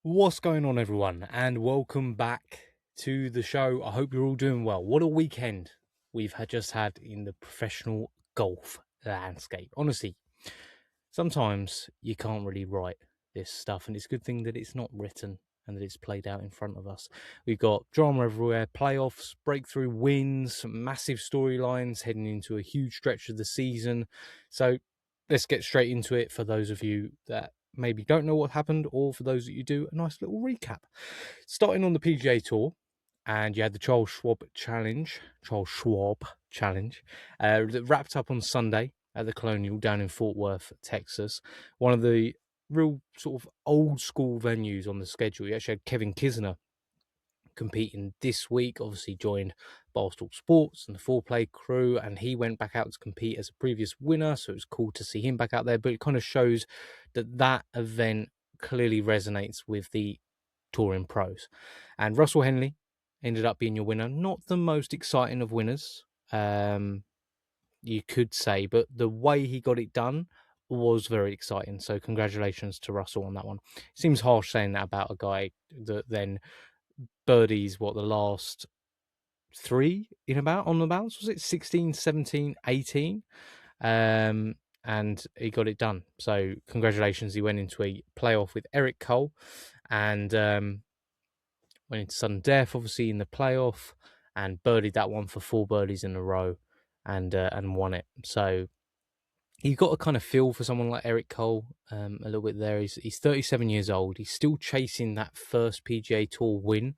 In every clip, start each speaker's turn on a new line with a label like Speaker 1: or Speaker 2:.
Speaker 1: What's going on, everyone, and welcome back to the show. I hope you're all doing well. What a weekend we've just had in the professional golf landscape. Honestly, sometimes you can't really write this stuff, and it's a good thing that it's not written and that it's played out in front of us. We've got drama everywhere, playoffs, breakthrough wins, massive storylines heading into a huge stretch of the season. So let's get straight into it for those of you that maybe don't know what happened, or for those that you do, a nice little recap. Starting on the PGA Tour, and you had the Charles Schwab Challenge, that wrapped up on Sunday at the Colonial down in Fort Worth, Texas. One of the real sort of old school venues on the schedule. You actually had Kevin Kisner competing this week, obviously joined Barstool Sports and the Foreplay crew, and he went back out to compete as a previous winner, so it was cool to see him back out there. But it kind of shows that event clearly resonates with the touring pros. And Russell Henley ended up being your winner. Not the most exciting of winners, you could say, but the way he got it done was very exciting. So congratulations to Russell on that one. Seems harsh saying that about a guy that then birdies the last three on the bounce. Was it 16, 17, 18? And he got it done. So congratulations. He went into a playoff with Eric Cole and went into sudden death, obviously, in the playoff, and birdied that one for 4 birdies in a row and won it. So you've got to kind of feel for someone like Eric Cole a little bit there. He's 37 years old. He's still chasing that first PGA Tour win,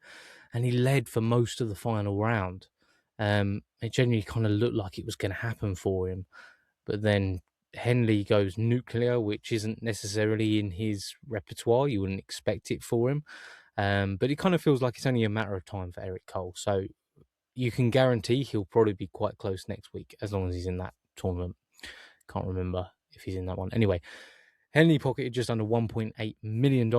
Speaker 1: and he led for most of the final round. It genuinely kind of looked like it was going to happen for him. But then Henley goes nuclear, which isn't necessarily in his repertoire. You wouldn't expect it for him. But it kind of feels like it's only a matter of time for Eric Cole. So you can guarantee he'll probably be quite close next week, as long as he's in that tournament. Can't remember if he's in that one. Anyway, Henley pocketed just under $1.8 million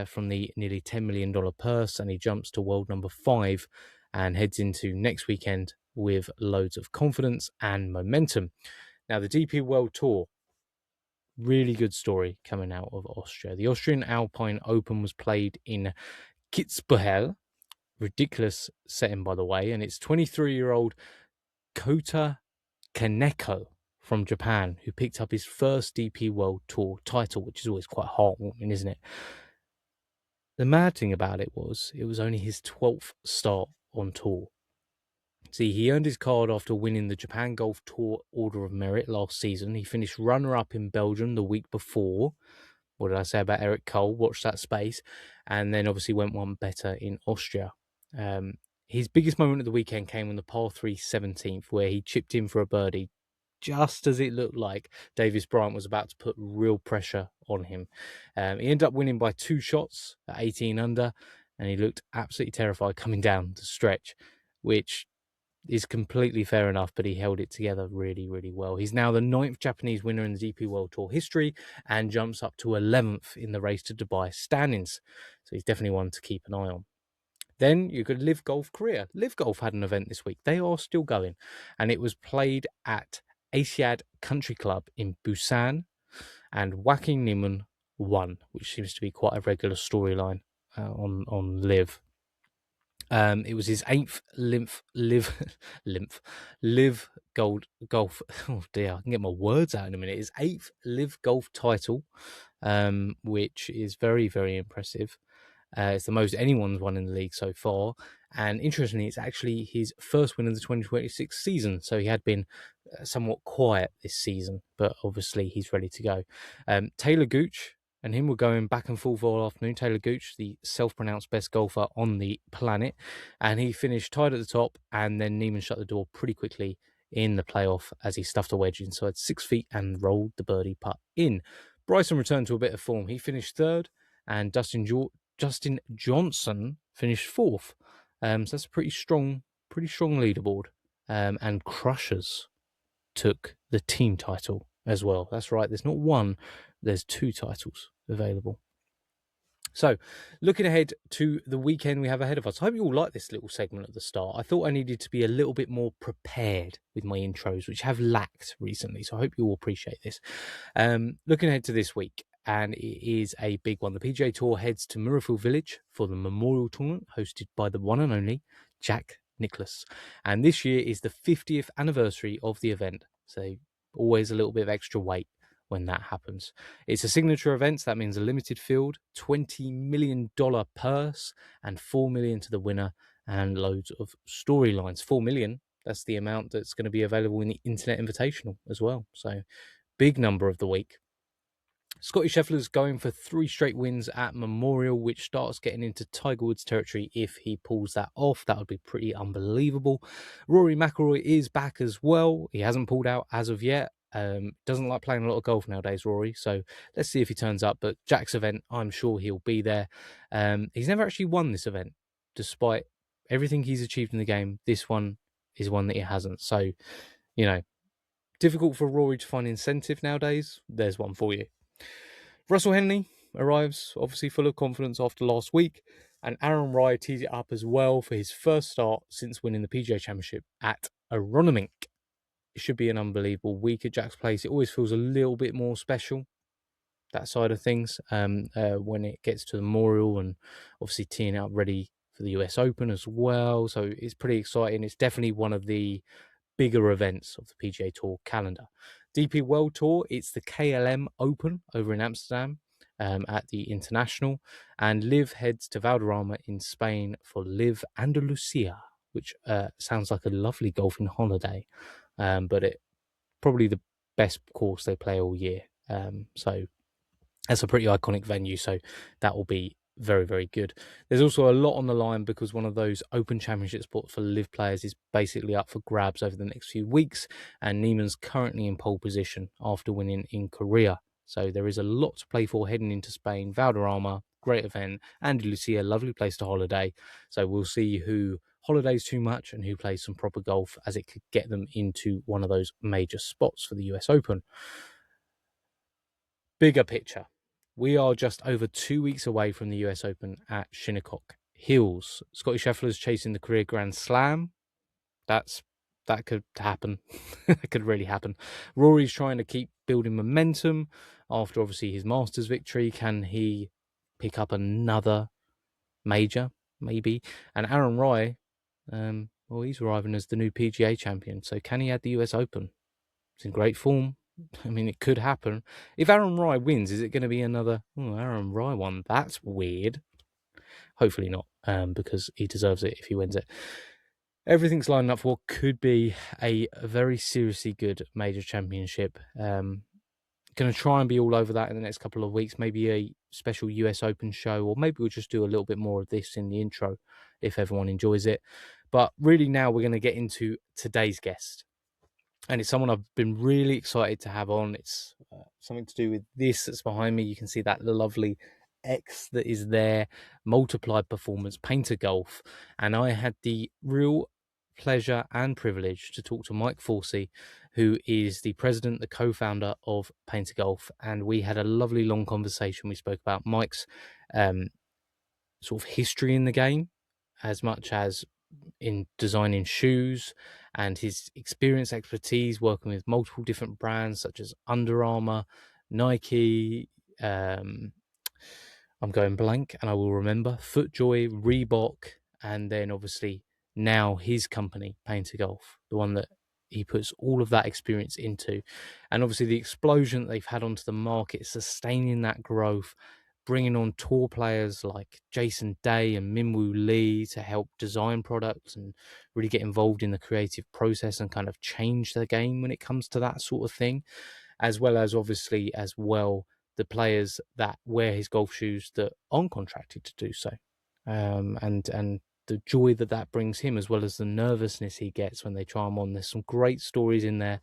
Speaker 1: from the nearly $10 million purse, and he jumps to world number 5 and heads into next weekend with loads of confidence and momentum. Now, the DP World Tour, really good story coming out of Austria. The Austrian Alpine Open was played in Kitzbühel. Ridiculous setting, by the way, and it's 23-year-old Kota Kaneko from Japan who picked up his first DP World Tour title, which is always quite heartwarming, isn't it? The mad thing about it was only his 12th start on tour. See, he earned his card after winning the Japan Golf Tour Order of Merit last season. He finished runner-up in Belgium the week before. What did I say about Eric Cole? Watch that space. And then obviously went one better in Austria. His biggest moment of the weekend came on the par 3 17th, where he chipped in for a birdie just as it looked like Davis Bryant was about to put real pressure on him. He ended up winning by 2 shots at 18 under, and he looked absolutely terrified coming down the stretch, which is completely fair enough, but he held it together really, really well. He's now the 9th Japanese winner in the DP World Tour history and jumps up to 11th in the race to Dubai standings. So he's definitely one to keep an eye on. Then you could LIV Golf Korea. LIV Golf had an event this week. They are still going, and it was played at Asiad Country Club in Busan, and Joaquin Niemann won, which seems to be quite a regular storyline on LIV. It was his 8th LIV Golf. Oh dear, I can get my words out in a minute. His 8th LIV Golf title, which is very, very impressive. It's the most anyone's won in the league so far. And interestingly, it's actually his first win of the 2026 season. So he had been somewhat quiet this season, but obviously he's ready to go. Taylor Gooch and him were going back and forth all afternoon. Taylor Gooch, the self-pronounced best golfer on the planet, and he finished tied at the top, and then Niemann shut the door pretty quickly in the playoff as he stuffed a wedge inside 6 feet and rolled the birdie putt in. Bryson returned to a bit of form. He finished 3rd, and Dustin Johnson finished 4th. So that's a pretty strong leaderboard. And Crushers took the team title as well. That's right. There's not one, there's 2 titles available. So, looking ahead to the weekend we have ahead of us. I hope you all like this little segment at the start. I thought I needed to be a little bit more prepared with my intros, which have lacked recently. So I hope you all appreciate this. Looking ahead to this week, and it is a big one. The PGA Tour heads to Murrayfield Village for the Memorial Tournament hosted by the one and only Jack Nicklaus. And this year is the 50th anniversary of the event, so always a little bit of extra weight when that happens. It's a signature event, so that means a limited field, $20 million purse, and $4 million to the winner, and loads of storylines. $4 million, that's the amount that's going to be available in the Internet Invitational as well. So big number of the week. Scotty Scheffler's going for 3 straight wins at Memorial, which starts getting into Tiger Woods territory if he pulls that off. That would be pretty unbelievable. Rory McIlroy is back as well. He hasn't pulled out as of yet. Doesn't like playing a lot of golf nowadays, Rory. So let's see if he turns up. But Jack's event, I'm sure he'll be there. He's never actually won this event, despite everything he's achieved in the game. This one is one that he hasn't. So, you know, difficult for Rory to find incentive nowadays. There's one for you. Russell Henley arrives, obviously full of confidence after last week, and Aaron Rai tees it up as well for his first start since winning the PGA Championship at Aronimink. It should be an unbelievable week at Jack's Place. It always feels a little bit more special, that side of things, when it gets to the Memorial, and obviously teeing up ready for the US Open as well. So it's pretty exciting. It's definitely one of the bigger events of the PGA Tour calendar. DP World Tour, it's the KLM Open over in Amsterdam at the International, and LIV heads to Valderrama in Spain for LIV Andalusia, which sounds like a lovely golfing holiday, but it probably the best course they play all year. So that's a pretty iconic venue, so that will be very, very good. There's also a lot on the line because one of those Open Championship spots for LIV players is basically up for grabs over the next few weeks, and Neiman's currently in pole position after winning in Korea. So there is a lot to play for heading into Spain. Valderrama, great event. Andalusia, lovely place to holiday. So we'll see who holidays too much and who plays some proper golf, as it could get them into one of those major spots for the US Open. Bigger picture. We are just over 2 weeks away from the US Open at Shinnecock Hills. Scotty Scheffler's chasing the career Grand Slam. That could happen. That could really happen. Rory's trying to keep building momentum after obviously his Masters victory. Can he pick up another major? Maybe. And Aaron Rai, well, he's arriving as the new PGA champion. So can he add the US Open? It's in great form. I mean, it could happen. If Aaron Rai wins, is it going to be another, Aaron Rai one? That's weird. Hopefully not, because he deserves it if he wins it. Everything's lining up for what could be a very seriously good major championship. Going to try and be all over that in the next couple of weeks. Maybe a special US Open show, or maybe we'll just do a little bit more of this in the intro if everyone enjoys it. But really now we're going to get into today's guest. And it's someone I've been really excited to have on. It's something to do with this that's behind me. You can see that lovely X that is there, multiplied performance, Payntr Golf. And I had the real pleasure and privilege to talk to Mike Forsey, who is the president, the co-founder of Payntr Golf. And we had a lovely long conversation. We spoke about Mike's sort of history in the game, as much as in designing shoes, and his experience, expertise working with multiple different brands such as Under Armour, Nike, I'm going blank and I will remember, FootJoy, Reebok, and then obviously now his company, Payntr Golf, the one that he puts all of that experience into. And obviously the explosion that they've had onto the market, sustaining that growth, bringing on tour players like Jason Day and Minwoo Lee to help design products and really get involved in the creative process and kind of change the game when it comes to that sort of thing, as well as obviously the players that wear his golf shoes that aren't contracted to do so, and the joy that brings him, as well as the nervousness he gets when they try them on. There's some great stories in there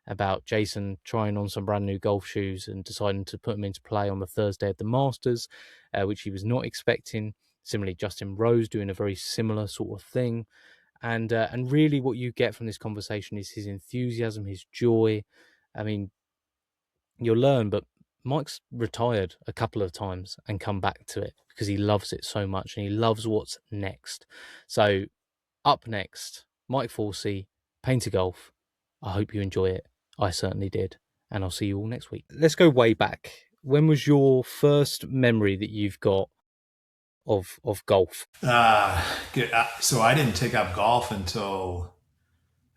Speaker 1: about Jason trying on some brand new golf shoes and deciding to put them into play on the Thursday at the Masters, which he was not expecting. Similarly, Justin Rose doing a very similar sort of thing. And really what you get from this conversation is his enthusiasm, his joy. I mean, you'll learn, but Mike's retired a couple of times and come back to it because he loves it so much and he loves what's next. So up next, Mike Forsey, Payntr Golf. I hope you enjoy it. I certainly did. And I'll see you all next week. Let's go way back. when was your first memory that you've got of golf?
Speaker 2: So I didn't take up golf until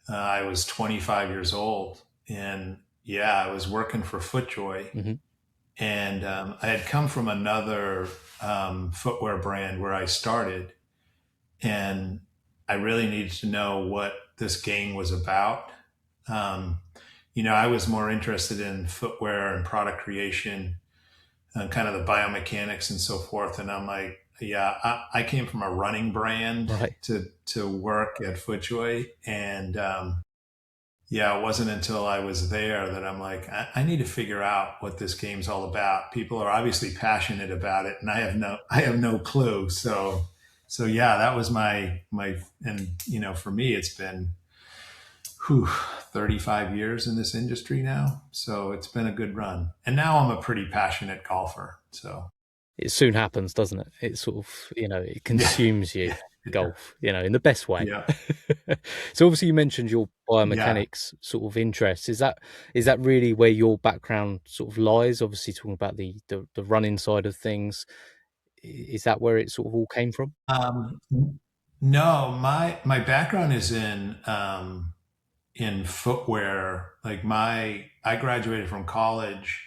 Speaker 2: I was 25 years old. And yeah, I was working for FootJoy.
Speaker 1: Hmm.
Speaker 2: And I had come from another footwear brand where I started. And I really needed to know what this game was about. Um, I was more interested in footwear and product creation, kind of the biomechanics and so forth. And I'm like, yeah, I came from a running brand
Speaker 1: Right.
Speaker 2: to work at FootJoy, and yeah, it wasn't until I was there that I'm like, I need to figure out what this game's all about. People are obviously passionate about it, and I have no clue. So yeah, that was my, and for me, it's been, whew, 35 years in this industry now. So it's been a good run. And now I'm a pretty passionate golfer. So
Speaker 1: It soon happens, doesn't it? It sort of, it
Speaker 2: yeah,
Speaker 1: consumes you,
Speaker 2: yeah, yeah,
Speaker 1: golf, in the best way.
Speaker 2: yeah,
Speaker 1: So obviously you mentioned your
Speaker 2: yeah.
Speaker 1: biomechanics sort of interest. Is that really where your background sort of lies? Obviously talking about the running side of things. Is that where it sort of all came from?
Speaker 2: Um, no, my background is in footwear. Like I graduated from college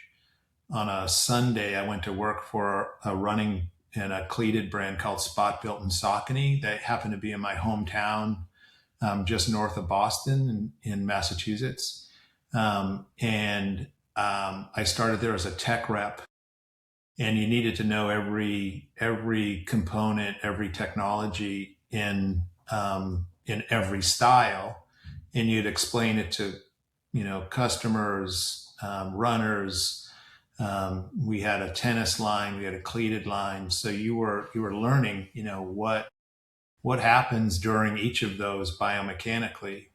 Speaker 2: on a Sunday. I went to work for a running and a cleated brand called Spot Built in Saucony. They happened to be in my hometown, just north of Boston in Massachusetts. And I started there as a tech rep, and you needed to know every component, every technology in every style, and you'd explain it to customers, runners. We had a tennis line, we had a cleated line, so you were learning what happens during each of those biomechanically.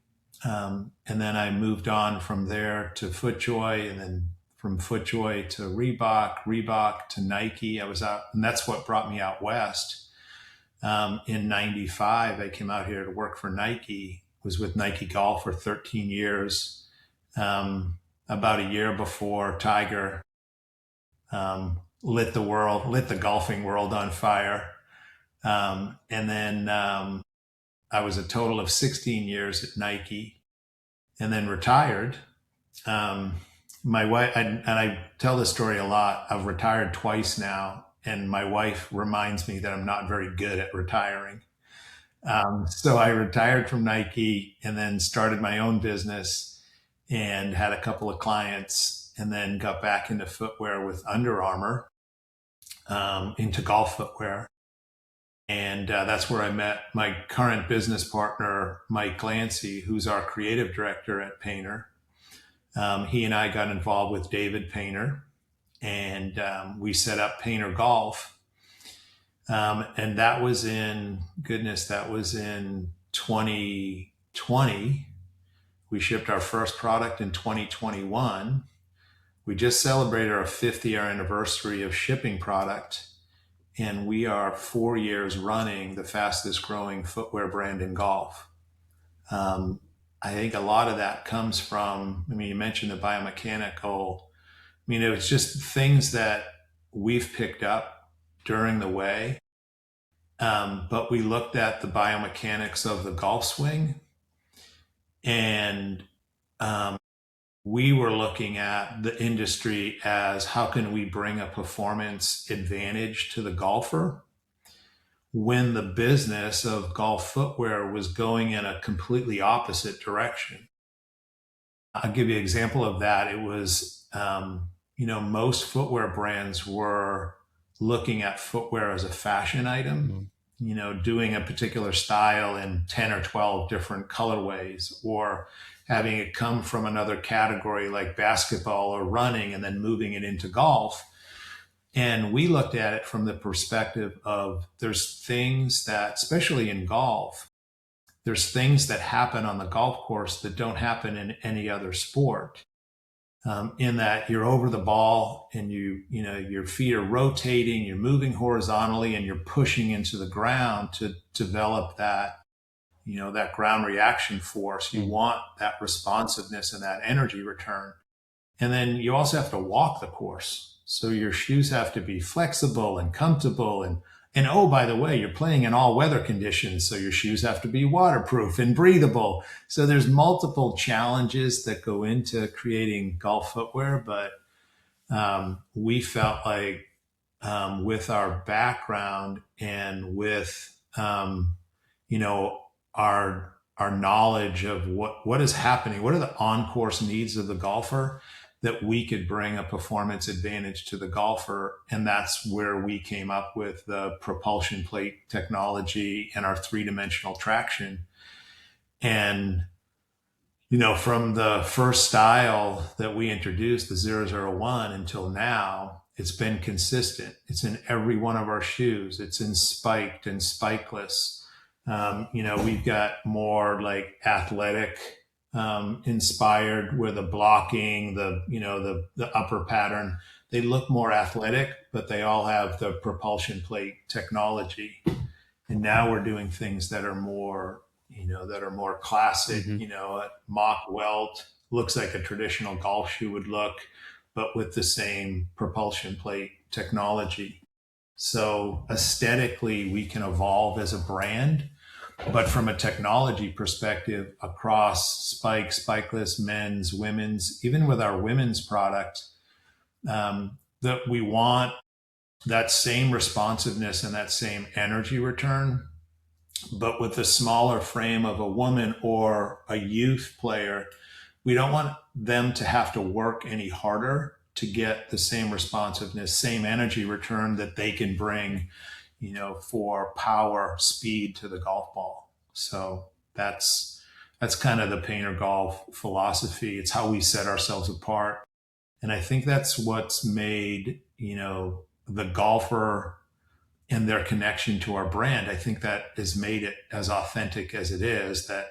Speaker 2: And then I moved on from there to FootJoy, and then from FootJoy to Reebok to Nike. I was out, and that's what brought me out west. In '95, I came out here to work for Nike. Was with Nike Golf for 13 years. About a year before Tiger lit the golfing world on fire. And then I was a total of 16 years at Nike, and then retired. Um, my wife, and I tell this story a lot. I've retired twice now, and my wife reminds me that I'm not very good at retiring. So I retired from Nike and then started my own business and had a couple of clients, and then got back into footwear with Under Armour, into golf footwear. And that's where I met my current business partner, Mike Glancy, who's our creative director at Payntr. He and I got involved with David Payntr, and we set up Payntr Golf. And that was in 2020. We shipped our first product in 2021. We just celebrated our 50th year anniversary of shipping product, and we are 4 years running the fastest growing footwear brand in golf. Um, I think a lot of that comes from, I mean, you mentioned the biomechanical. I mean, it was just things that we've picked up during the way. But we looked at the biomechanics of the golf swing, and um, we were looking at the industry as how can we bring a performance advantage to the golfer when the business of golf footwear was going in a completely opposite direction. I'll give you an example of that. It was, most footwear brands were looking at footwear as a fashion item,
Speaker 1: Mm.
Speaker 2: doing a particular style in 10 or 12 different colorways, or having it come from another category like basketball or running and then moving it into golf. And we looked at it from the perspective of there's things that, especially in golf, there's things that happen on the golf course that don't happen in any other sport. In that you're over the ball, and your feet are rotating, you're moving horizontally, and you're pushing into the ground to develop that ground reaction force. You
Speaker 1: Mm.
Speaker 2: want that responsiveness and that energy return. And then you also have to walk the course. So your shoes have to be flexible and comfortable, and oh, by the way, you're playing in all weather conditions, so your shoes have to be waterproof and breathable. So there's multiple challenges that go into creating golf footwear, but we felt like with our background and with our knowledge of what is happening, what are the on-course needs of the golfer, that we could bring a performance advantage to the golfer. And that's where we came up with the propulsion plate technology and our three-dimensional traction. And, from the first style that we introduced, the 001, until now, it's been consistent. It's in every one of our shoes. It's in spiked and spikeless. We've got more like athletic inspired, where the blocking, the upper pattern, they look more athletic, but they all have the propulsion plate technology. And now we're doing things that are more, classic. A mock welt looks like a traditional golf shoe would look, but with the same propulsion plate technology. So aesthetically, we can evolve as a brand. But from a technology perspective, across spike, spikeless, men's, women's, even with our women's product, that we want that same responsiveness and that same energy return, but with the smaller frame of a woman or a youth player. We don't want them to have to work any harder to get the same responsiveness, same energy return that they can bring for power, speed to the golf ball. So that's kind of the Payntr Golf philosophy. It's how we set ourselves apart. And I think that's what's made, the golfer and their connection to our brand. I think that has made it as authentic as it is, that,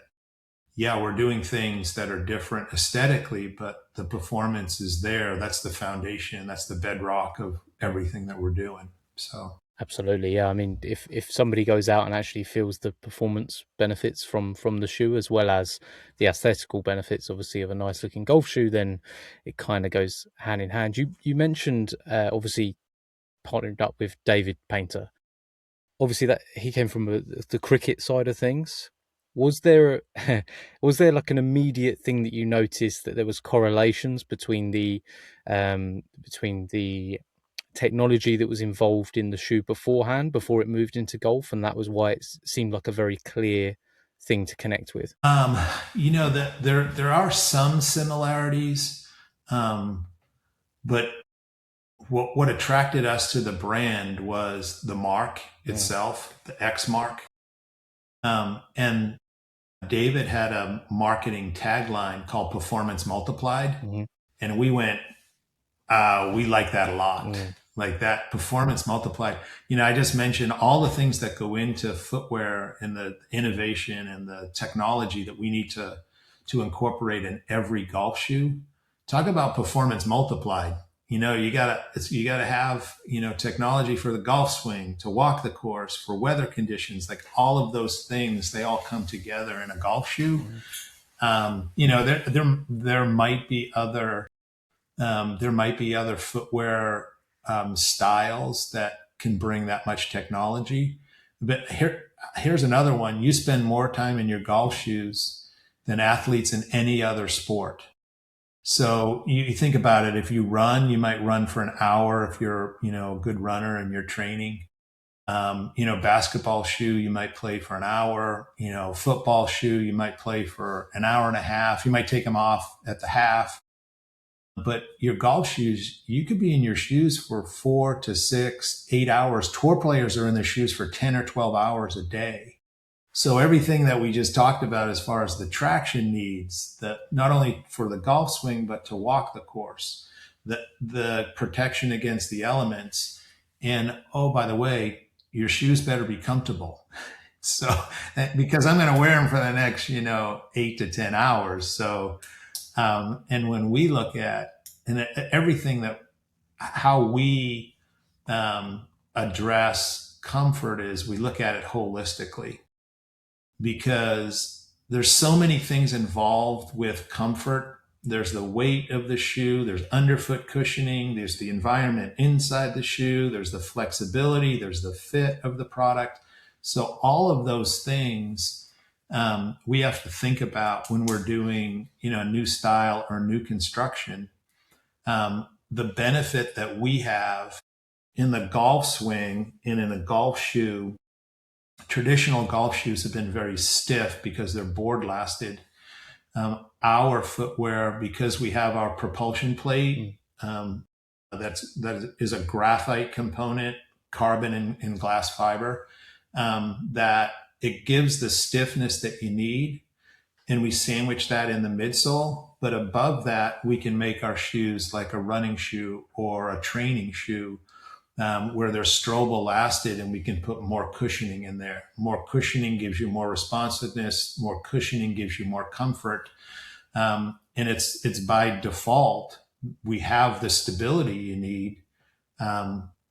Speaker 2: yeah, we're doing things that are different aesthetically, but the performance is there. That's the foundation. That's the bedrock of everything that we're doing. So.
Speaker 1: Absolutely, yeah. I mean, if somebody goes out and actually feels the performance benefits from the shoe, as well as the aesthetical benefits, obviously, of a nice looking golf shoe, then it kind of goes hand in hand. You mentioned obviously partnered up with David Payntr. Obviously, that he came from the cricket side of things. Was there like an immediate thing that you noticed, that there was correlations between the technology that was involved in the shoe beforehand, before it moved into golf, and that was why it seemed like a very clear thing to connect with?
Speaker 2: That there are some similarities, but what attracted us to the brand was the mark itself, the X mark. And David had a marketing tagline called Performance Multiplied. Mm-hmm. And we went, we like that a lot. Mm. Like that, performance multiplied. I just mentioned all the things that go into footwear and the innovation and the technology that we need to incorporate in every golf shoe. Talk about performance multiplied. You gotta have, technology for the golf swing, to walk the course, for weather conditions, like all of those things, they all come together in a golf shoe. Mm-hmm. There might be other footwear styles that can bring that much technology. But here's another one. You spend more time in your golf shoes than athletes in any other sport. So you think about it. If you run, you might run for an hour if you're, a good runner and you're training. Basketball shoe, you might play for an hour. Football shoe, you might play for an hour and a half. You might take them off at the half. But your golf shoes, you could be in your shoes for 4 to 6, 8 hours. Tour players are in their shoes for 10 or 12 hours a day. So everything that we just talked about as far as the traction needs, that not only for the golf swing, but to walk the course, the protection against the elements. And, oh, by the way, your shoes better be comfortable. So, because I'm going to wear them for the next, 8 to 10 hours. So, and when we look at everything how we address comfort, is we look at it holistically, because there's so many things involved with comfort there's the weight of the shoe, there's underfoot cushioning, there's the environment inside the shoe, there's the flexibility, there's the fit of the product. So all of those things we have to think about when we're doing, a new style or new construction. The benefit that we have in the golf swing and in a golf shoe, traditional golf shoes have been very stiff because they're board lasted. Our footwear, because we have our propulsion plate, that is a graphite component, carbon and glass fiber, that it gives the stiffness that you need. And we sandwich that in the midsole. But above that, we can make our shoes like a running shoe or a training shoe, where they're strobe elastic, and we can put more cushioning in there. More cushioning gives you more responsiveness. More cushioning gives you more comfort. And it's by default, we have the stability you need,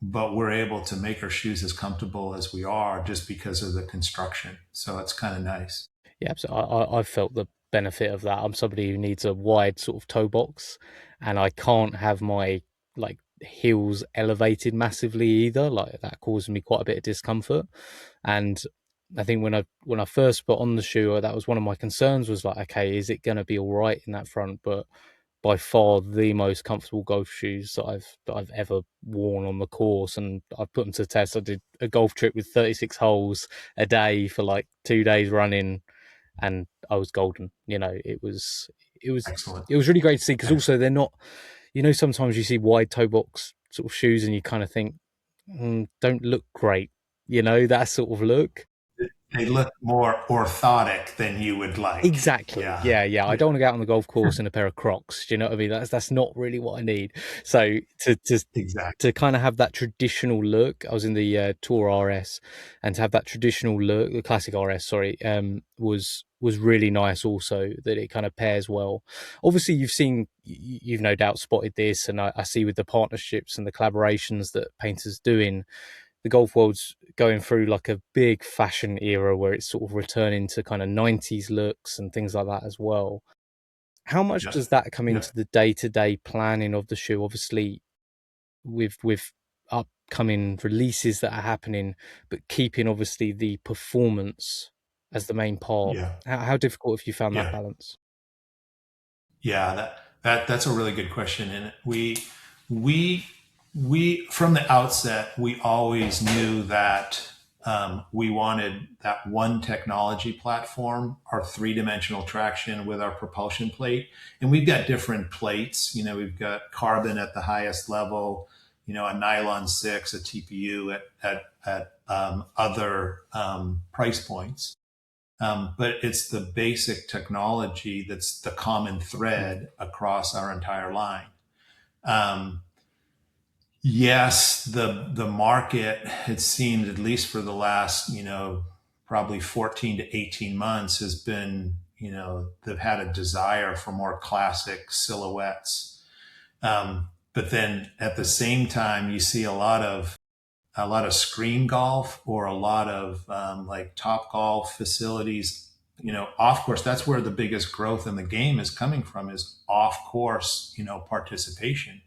Speaker 2: but we're able to make our shoes as comfortable as we are just because of the construction. So it's kind of nice.
Speaker 1: Yeah, so I've felt the benefit of that. I'm somebody who needs a wide sort of toe box, and I can't have my like heels elevated massively either. Like that causes me quite a bit of discomfort. And I think when I first put on the shoe, that was one of my concerns, was like, okay, is it going to be all right in that front? But by far the most comfortable golf shoes that I've ever worn on the course, and I've put them to the test. I did a golf trip with 36 holes a day for like 2 days running, and I was golden. It was
Speaker 2: Excellent.
Speaker 1: It was really great to see, because also they're not, sometimes you see wide toe box sort of shoes and you kind of think, don't look great, that sort of look.
Speaker 2: They look more orthotic than you would like.
Speaker 1: Exactly. Yeah. I don't want to go out on the golf course in a pair of Crocs. Do you know what I mean? That's not really what I need. So to kind of have that traditional look, I was in the Tour RS, and to have that traditional look, the classic RS, sorry, was really nice. Also, that it kind of pairs well. Obviously, you've no doubt spotted this, and I see with the partnerships and the collaborations that Payntr's doing, the golf world's going through like a big fashion era where it's sort of returning to kind of 90s looks and things like that as well. How much does that come into the day-to-day planning of the shoe? Obviously, with upcoming releases that are happening, but keeping obviously the performance as the main part. How difficult have you found that balance?
Speaker 2: Yeah, that's a really good question. And we from the outset, we always knew that we wanted that one technology platform, our 3-dimensional traction with our propulsion plate. And we've got different plates. We've got carbon at the highest level, a nylon 6, a TPU at other price points. But it's the basic technology that's the common thread across our entire line. Yes, the market, it seems, at least for the last, probably 14 to 18 months, has been, they've had a desire for more classic silhouettes. But then at the same time, you see a lot of screen golf, or a lot of like Top Golf facilities, off course. That's where the biggest growth in the game is coming from, is off course, participation.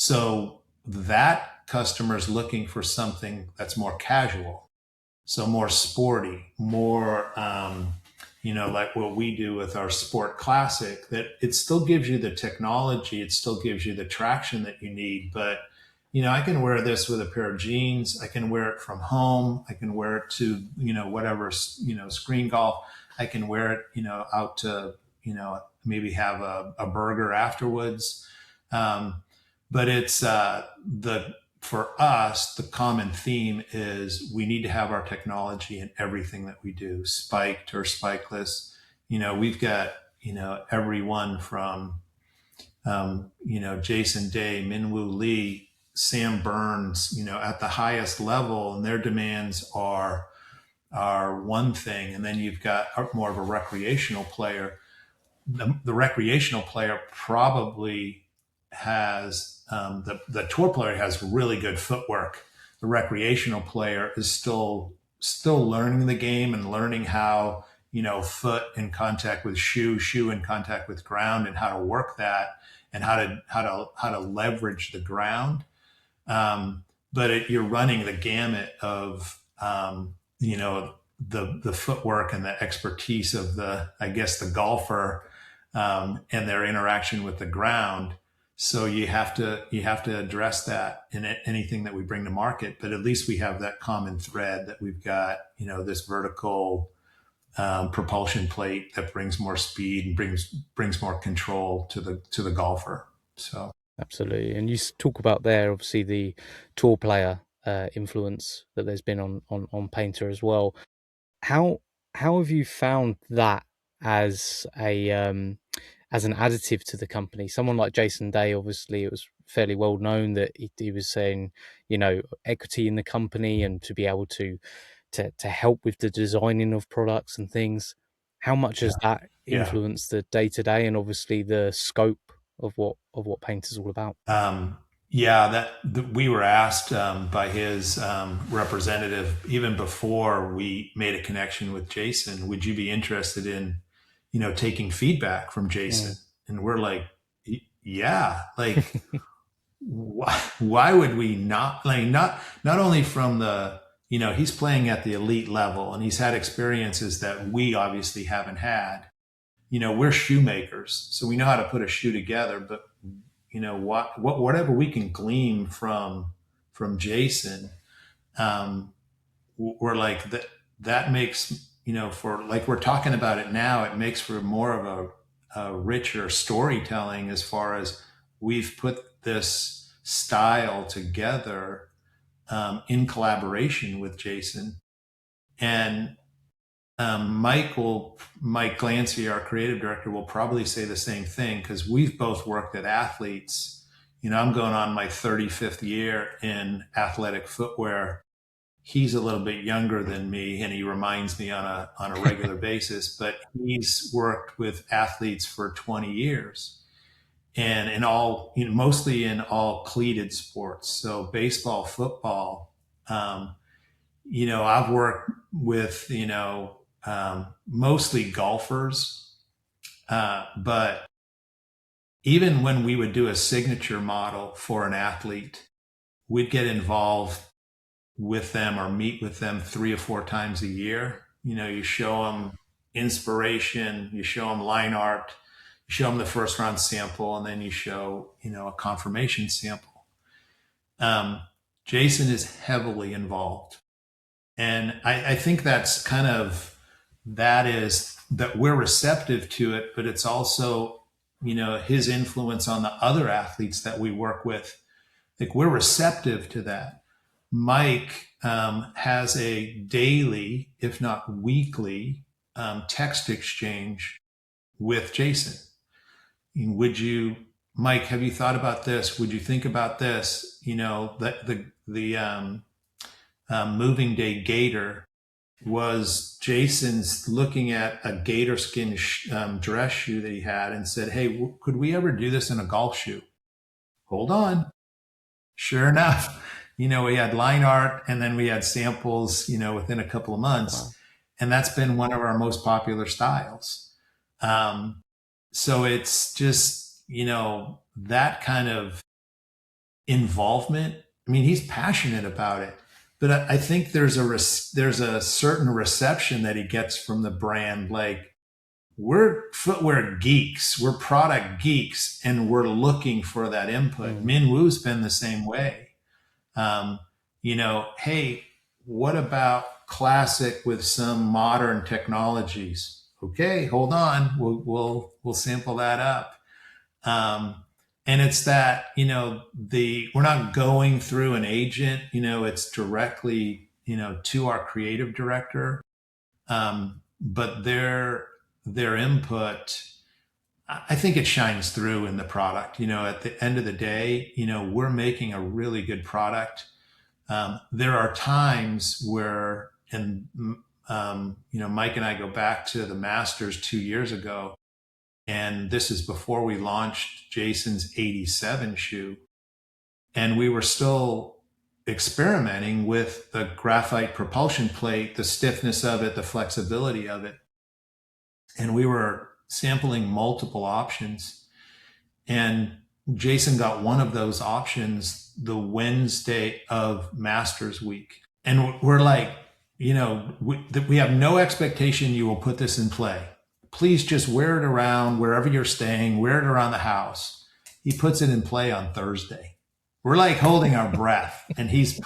Speaker 2: So that customer is looking for something that's more casual, so more sporty, more, like what we do with our Sport Classic, that it still gives you the technology, it still gives you the traction that you need. But, I can wear this with a pair of jeans. I can wear it from home. I can wear it to, whatever, screen golf. I can wear it, out to, maybe have a burger afterwards. But it's for us, the common theme is we need to have our technology in everything that we do, spiked or spikeless. We've got, everyone from, Jason Day, Minwoo Lee, Sam Burns, at the highest level, and their demands are one thing. And then you've got more of a recreational player. The recreational player probably has, the tour player has really good footwork. The recreational player is still learning the game and learning how, foot in contact with shoe in contact with ground, and how to work that, and how to leverage the ground. But you're running the gamut of the footwork and the expertise of the golfer, and their interaction with the ground. So you have to address that in anything that we bring to market. But at least we have that common thread that we've got, this vertical propulsion plate that brings more speed and brings more control to the golfer. So
Speaker 1: absolutely. And you talk about there, obviously, the tour player influence that there's been on Payntr as well. How have you found that as an additive to the company? Someone like Jason Day, obviously, it was fairly well known that he was saying, equity in the company and to be able to help with the designing of products and things. How much has that influenced the day to day and obviously the scope of what Payntr is all about?
Speaker 2: We were asked by his representative even before we made a connection with Jason, would you be interested in, taking feedback from Jason? And we're like, yeah, like, why would we not? Like, not only from the, he's playing at the elite level and he's had experiences that we obviously haven't had. We're shoemakers, so we know how to put a shoe together, but whatever we can glean from Jason, we're like that makes, for like we're talking about it now, it makes for more of a richer storytelling as far as we've put this style together in collaboration with Jason. And Mike Glancy, our creative director, will probably say the same thing, because we've both worked at athletes. I'm going on my 35th year in athletic footwear. He's a little bit younger than me, and he reminds me on a regular basis, but he's worked with athletes for 20 years, and in all, mostly in all cleated sports. So baseball, football. I've worked with, mostly golfers. But even when we would do a signature model for an athlete, we'd get involved with them or meet with them 3 or 4 times a year. You show them inspiration, you show them line art, you show them the first round sample, and then you show, a confirmation sample. Jason is heavily involved. And I think that's kind of, that we're receptive to it, but it's also, his influence on the other athletes that we work with. Like, we're receptive to that. Mike has a daily, if not weekly, text exchange with Jason. Mike, have you thought about this? Would you think about this? The moving day gator was Jason's looking at a gator skin dress shoe that he had and said, hey, could we ever do this in a golf shoe? Hold on. Sure enough, we had line art, and then we had samples, within a couple of months. Wow. And that's been one of our most popular styles. So it's just, that kind of involvement. I mean, he's passionate about it. But I think there's a certain reception that he gets from the brand. Like, we're footwear geeks, we're product geeks, and we're looking for that input. Min Woo's been the same way. Hey, what about classic with some modern technologies? Okay, hold on, we'll sample that up. And it's that, we're not going through an agent, it's directly, to our creative director. But their input, I think it shines through in the product. At the end of the day, we're making a really good product. There are times where, Mike and I go back to the Masters 2 years ago, and this is before we launched Jason's 87 shoe. And we were still experimenting with the graphite propulsion plate, the stiffness of it, the flexibility of it. and we were sampling multiple options. And Jason got one of those options the Wednesday of Masters Week. And we're like, we have no expectation you will put this in play. Please just wear it around wherever you're staying, wear it around the house. He puts it in play on Thursday. We're like holding our breath, and he's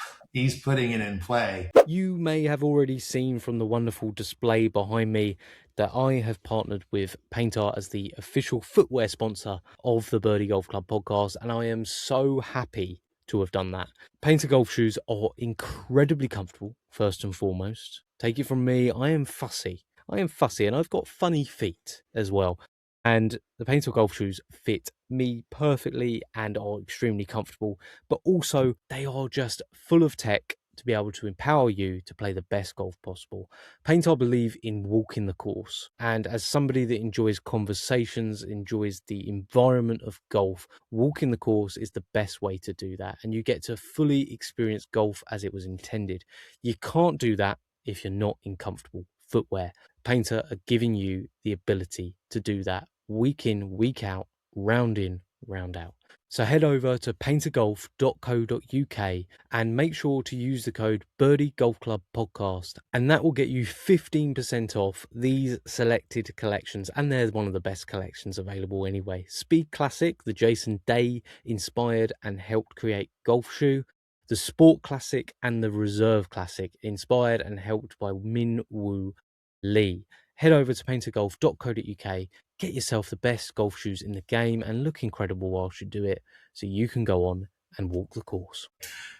Speaker 2: putting it in play.
Speaker 1: You may have already seen from the wonderful display behind me that I have partnered with Payntr as the official footwear sponsor of the Birdie Golf Club podcast, and I am so happy to have done that. Payntr golf shoes are incredibly comfortable, first and foremost. Take it from me, I am fussy, and I've got funny feet as well. And the Payntr golf shoes fit me perfectly and are extremely comfortable, but also they are just full of tech to be able to empower you to play the best golf possible. Payntr believe in walking the course, and as somebody that enjoys conversations, enjoys the environment of golf, walking the course is the best way to do that, and you get to fully experience golf as it was intended. You can't do that if you're not in comfortable footwear. Payntr are giving you the ability to do that week in, week out, round in, round out. So head over to payntrgolf.co.uk and make sure to use the code Birdie Golf Club Podcast, and that will get you 15% off these selected collections, and they're one of the best collections available anyway. Speed Classic, the Jason Day inspired and helped create golf shoe. The Sport Classic and the Reserve Classic, inspired and helped by Min Woo Lee. Head over to payntrgolf.co.uk, get yourself the best golf shoes in the game and look incredible whilst you do it, so you can go on and walk the course.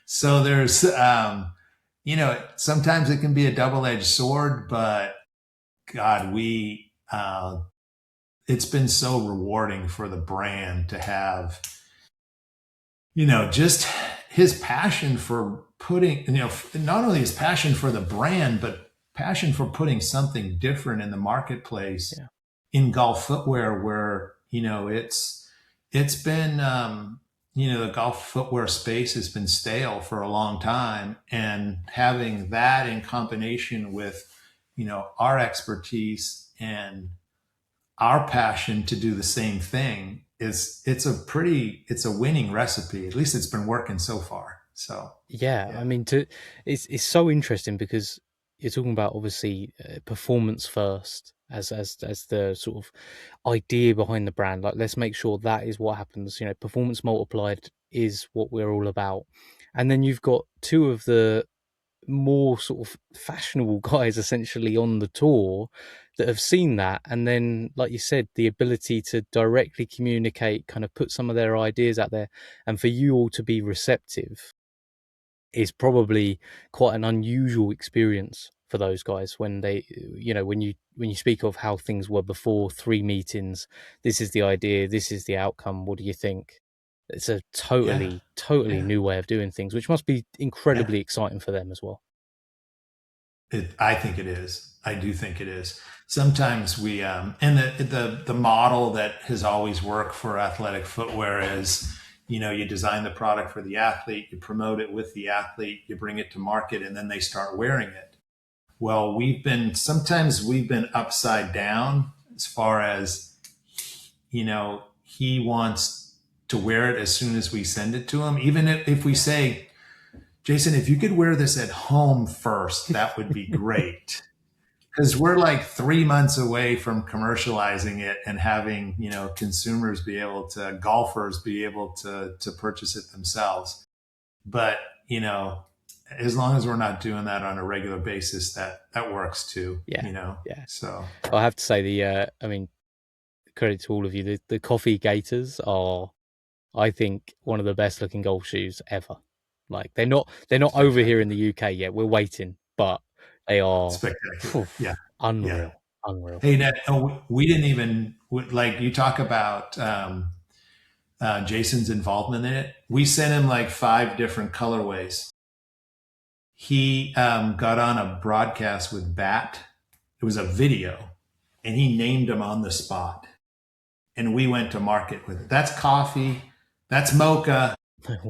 Speaker 2: So there's, sometimes it can be a double-edged sword, but God, it's been so rewarding for the brand to have, just his passion for putting, not only his passion for the brand, but passion for putting something different in the marketplace in golf footwear, where, it's been, the golf footwear space has been stale for a long time, and having that in combination with, our expertise and our passion to do the same thing it's a winning recipe. At least it's been working so far. So
Speaker 1: yeah. I mean, it's so interesting because you're talking about obviously performance first as the sort of idea behind the brand. Like, let's make sure that is what happens. Performance multiplied is what we're all about. And then you've got two of the more sort of fashionable guys essentially on the tour that have seen that, and then, like you said, the ability to directly communicate, kind of put some of their ideas out there, and for you all to be receptive is probably quite an unusual experience for those guys when they, when you speak of how things were before, 3 meetings, this is the idea, this is the outcome, what do you think? It's a totally new way of doing things, which must be incredibly exciting for them as well.
Speaker 2: I think it is. I do think it is. Sometimes we, and the model that has always worked for athletic footwear is, you design the product for the athlete, you promote it with the athlete, you bring it to market, and then they start wearing it. Well, sometimes we've been upside down as far as, he wants to wear it as soon as we send it to him. Even if we say, Jason, if you could wear this at home first, that would be great. Because we're like 3 months away from commercializing it and having, consumers golfers be able to purchase it themselves. But, as long as we're not doing that on a regular basis, that works too. Yeah. So
Speaker 1: I have to say credit to all of you. The coffee gaiters are, I think, one of the best looking golf shoes ever. Like, they're not over here in the UK yet. We're waiting, but they are
Speaker 2: spectacular.
Speaker 1: Unreal.
Speaker 2: Hey, Ned, we didn't even, like, you talk about Jason's involvement in it. We sent him like 5 different colorways. He got on a broadcast with Bat. It was a video, and he named them on the spot. And we went to market with it. That's coffee. That's mocha.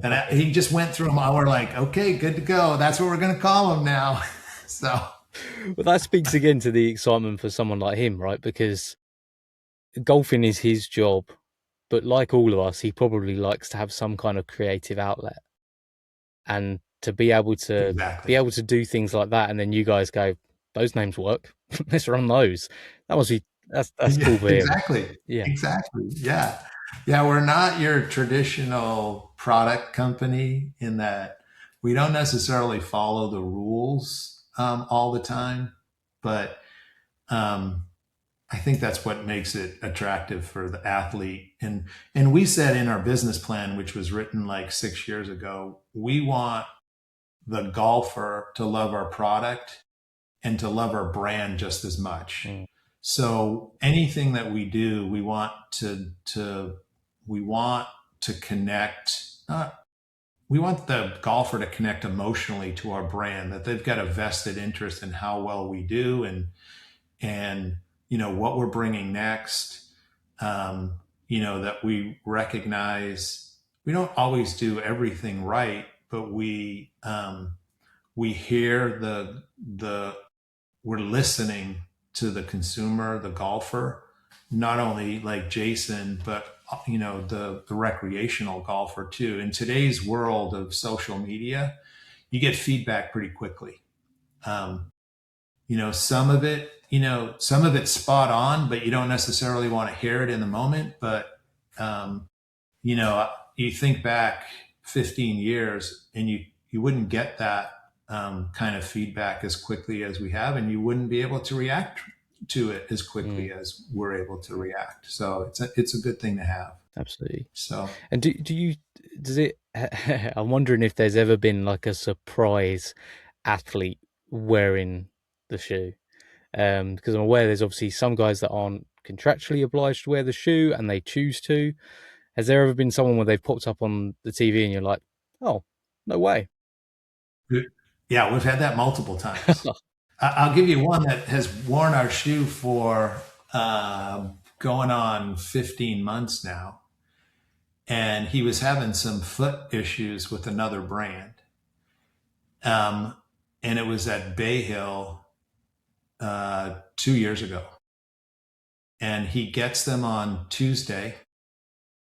Speaker 2: And he just went through them all. We're like, okay, good to go. That's what we're going to call them now. So
Speaker 1: Well, that speaks again to the excitement for someone like him, right? Because golfing is his job, but like all of us, he probably likes to have some kind of creative outlet, and to be able
Speaker 2: Exactly.
Speaker 1: to do things like that, and then you guys go, those names work. Let's run those. That must be that's
Speaker 2: Yeah,
Speaker 1: cool for him.
Speaker 2: exactly.
Speaker 1: Yeah.
Speaker 2: Exactly. Yeah. Yeah. We're not your traditional product company in that we don't necessarily follow the rules all the time, but um, I think that's what makes it attractive for the athlete. And we said in our business plan, which was written like 6 years ago, we want the golfer to love our product and to love our brand just as much.
Speaker 1: Mm.
Speaker 2: So anything that we do, we want to connect. We want the golfer to connect emotionally to our brand, that they've got a vested interest in how well we do, and what we're bringing next. That we recognize we don't always do everything right, but we hear the we're listening to the consumer, the golfer, not only like Jason, but the recreational golfer too. In today's world of social media, you get feedback pretty quickly. Some of it, some of it's spot on, but you don't necessarily want to hear it in the moment. But you think back 15 years and you wouldn't get that kind of feedback as quickly as we have, and you wouldn't be able to react to it as quickly as we're able to react. So it's a good thing to have.
Speaker 1: Absolutely.
Speaker 2: So,
Speaker 1: and does it I'm wondering if there's ever been like a surprise athlete wearing the shoe, because I'm aware there's obviously some guys that aren't contractually obliged to wear the shoe and they choose to. Has there ever been someone where they've popped up on the TV and you're like, oh, no way?
Speaker 2: yeah, we've had that multiple times. I'll give you one that has worn our shoe for going on 15 months now. And he was having some foot issues with another brand. And it was at Bay Hill 2 years ago. And he gets them on Tuesday.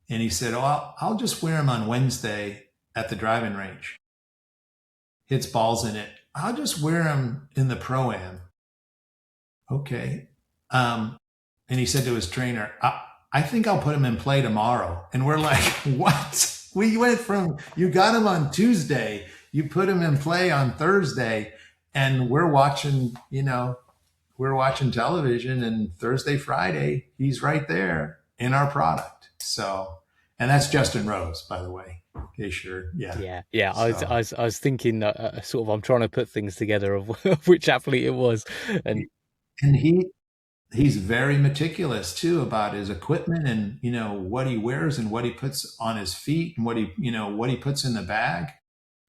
Speaker 2: And he said, oh, I'll just wear them on Wednesday at the driving range. Hits balls in it. I'll just wear them in the Pro-Am. Okay. And he said to his trainer, I think I'll put him in play tomorrow. And we're like, what? We went from, you got him on Tuesday, you put him in play on Thursday, and we're watching television, and Thursday, Friday, he's right there in our product. So, and that's Justin Rose, by the way. Okay, sure. Yeah.
Speaker 1: Yeah.
Speaker 2: So,
Speaker 1: I was thinking sort of, I'm trying to put things together of which athlete it was. And
Speaker 2: he's very meticulous too about his equipment, and what he wears and what he puts on his feet and what he puts in the bag.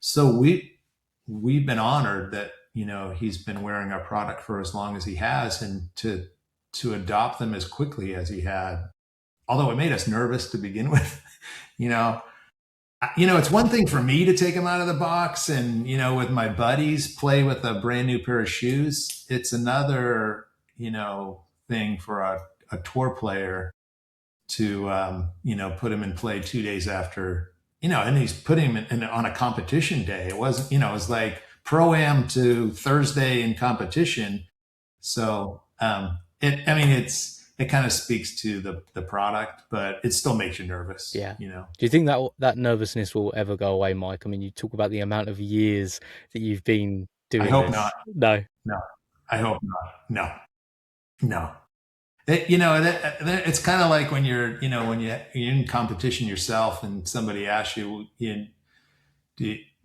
Speaker 2: So we've been honored that he's been wearing our product for as long as he has, and to adopt them as quickly as he had. Although it made us nervous to begin with. It's one thing for me to take him out of the box and with my buddies play with a brand new pair of shoes. It's another thing for a tour player to put him in play 2 days after, and he's putting him on a competition day. It wasn't, it was like Pro-Am to Thursday in competition. So it kind of speaks to the product, but it still makes you nervous.
Speaker 1: Yeah. Do you think that nervousness will ever go away, Mike? I mean, you talk about the amount of years that you've been doing
Speaker 2: I hope
Speaker 1: this.
Speaker 2: not. No, I hope not. No. It's kind of like when you're in competition yourself and somebody asks you,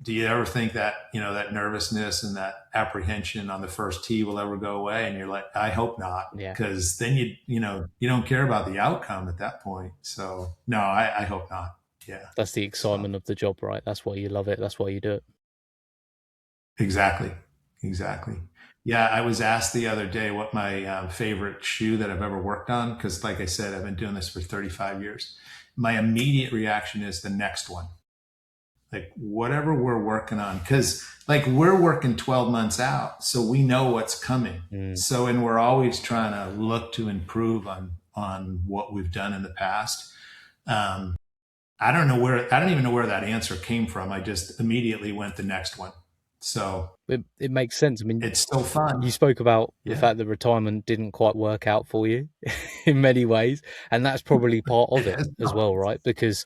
Speaker 2: do you ever think that, that nervousness and that apprehension on the first tee will ever go away? And you're like, I hope not.
Speaker 1: Yeah.
Speaker 2: Because then you don't care about the outcome at that point. So no, I hope not. Yeah.
Speaker 1: That's the excitement of the job, right? That's why you love it. That's why you do it.
Speaker 2: Exactly. Yeah, I was asked the other day what my favorite shoe that I've ever worked on, because like I said, I've been doing this for 35 years. My immediate reaction is the next one. like whatever we're working on, because like we're working 12 months out, so we know what's coming. So, and we're always trying to look to improve on what we've done in the past. I don't even know where that answer came from. I just immediately went the next one. So
Speaker 1: it makes sense. I mean,
Speaker 2: it's still fun.
Speaker 1: You spoke about the fact that retirement didn't quite work out for you in many ways, and that's probably part of it as well, right? Because